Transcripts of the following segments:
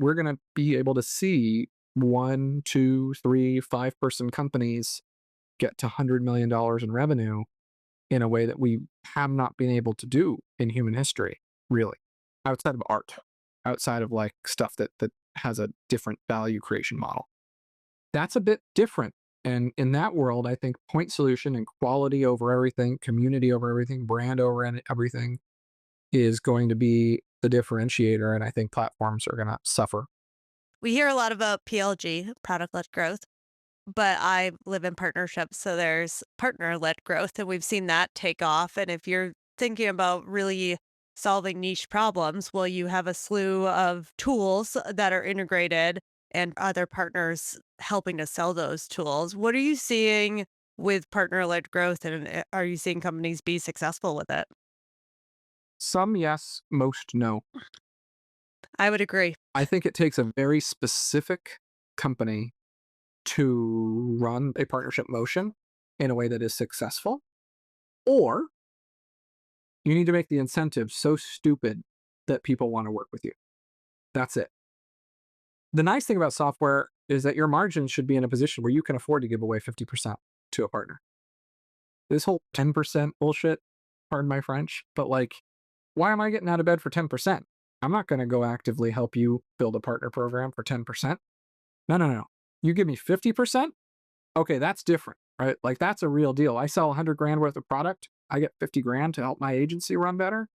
we're going to be able to see one, two, three, five-person companies get to $100 million in revenue in a way that we have not been able to do in human history, really, outside of art, outside of like stuff that has a different value creation model. That's a bit different. And in that world, I think point solution and quality over everything, community over everything, brand over everything is going to be the differentiator. And I think platforms are going to suffer. We hear a lot about PLG, product led growth, but I live in partnerships. So there's partner led growth, and we've seen that take off. And if you're thinking about really solving niche problems, well, you have a slew of tools that are integrated and other partners helping to sell those tools. What are you seeing with partner led growth? And are you seeing companies be successful with it? Some yes, most no. I would agree. I think it takes a very specific company to run a partnership motion in a way that is successful, or you need to make the incentive so stupid that people want to work with you. That's it. The nice thing about software is that your margins should be in a position where you can afford to give away 50% to a partner. This whole 10% bullshit, pardon my French, but like, why am I getting out of bed for 10%? I'm not going to go actively help you build a partner program for 10%. No, no, no. You give me 50%? Okay, that's different, right? Like that's a real deal. I sell 100 grand worth of product. I get 50 grand to help my agency run better.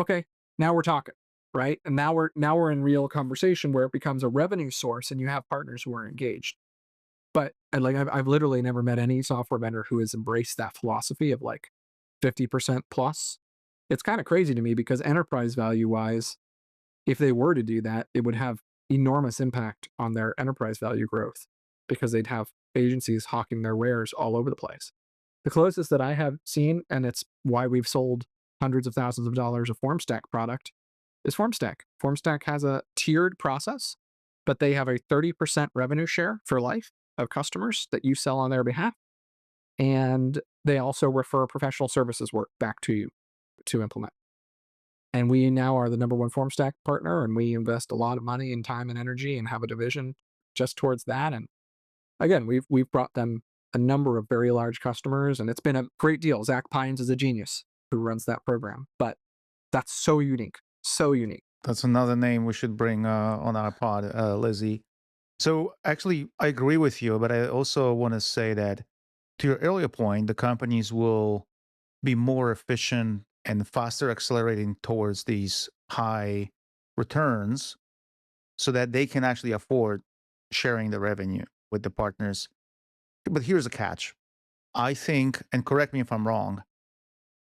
Okay, now we're talking, right? And now we're in real conversation where it becomes a revenue source and you have partners who are engaged. But I've literally never met any software vendor who has embraced that philosophy of like 50% plus. It's kind of crazy to me because enterprise value wise, if they were to do that, it would have enormous impact on their enterprise value growth because they'd have agencies hawking their wares all over the place. The closest that I have seen, and it's why we've sold hundreds of thousands of dollars of FormStack product, is FormStack. FormStack has a tiered process, but they have a 30% revenue share for life of customers that you sell on their behalf. And they also refer professional services work back to you to implement. And we now are the number one FormStack partner, and we invest a lot of money and time and energy and have a division just towards that. And again, we've brought them a number of very large customers, and it's been a great deal. Zach Pines is a genius who runs that program, but that's so unique, so unique. That's another name we should bring on our pod, Lizzie. So actually, I agree with you, but I also want to say that to your earlier point, the companies will be more efficient and faster accelerating towards these high returns so that they can actually afford sharing the revenue with the partners. But here's a catch. I think, and correct me if I'm wrong,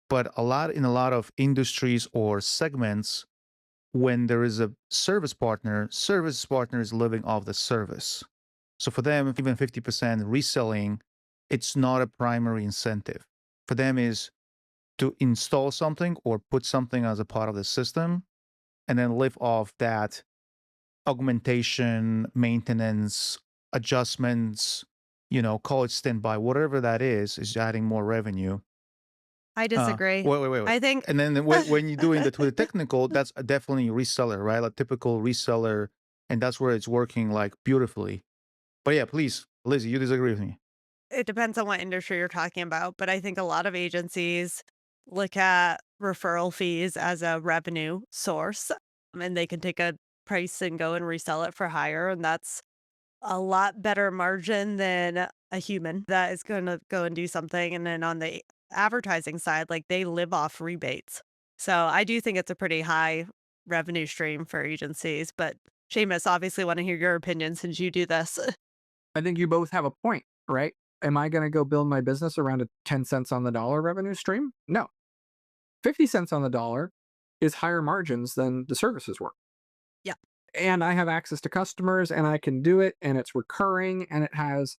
but a lot of industries or segments, when there is a service partner is living off the service. So for them, even 50% reselling, it's not a primary incentive. For them is to install something or put something as a part of the system and then live off that augmentation, maintenance, adjustments, call it standby, whatever that is adding more revenue. I disagree. Wait. I think And then when you're doing the technical, that's definitely reseller, right? A typical reseller, and that's where it's working like beautifully. But yeah, please, Lizzie, you disagree with me. it depends on what industry you're talking about, but I think a lot of agencies look at referral fees as a revenue source, and they can take a price and go and resell it for higher, and that's a lot better margin than a human that is gonna go and do something, and then on the advertising side, like, they live off rebates. So, I do think it's a pretty high revenue stream for agencies, but Seamus, obviously wanna hear your opinion since you do this. I think you both have a point, right? Am I going to go build my business around a 10 cents on the dollar revenue stream? No. 50 cents on the dollar is higher margins than the services work. Yeah. And I have access to customers and I can do it and it's recurring and it has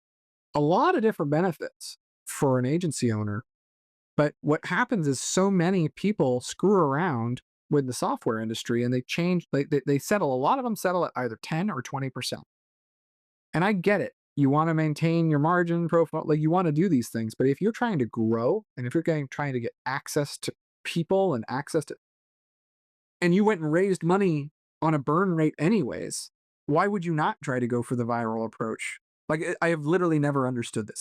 a lot of different benefits for an agency owner. But what happens is so many people screw around with the software industry and they change, they settle, a lot of them settle at either 10 or 20%. And I get it. You want to maintain your margin profile, like you want to do these things. But if you're trying to grow and if you're trying to get access to people and access to, and you went and raised money on a burn rate anyways, why would you not try to go for the viral approach? Like, I have literally never understood this.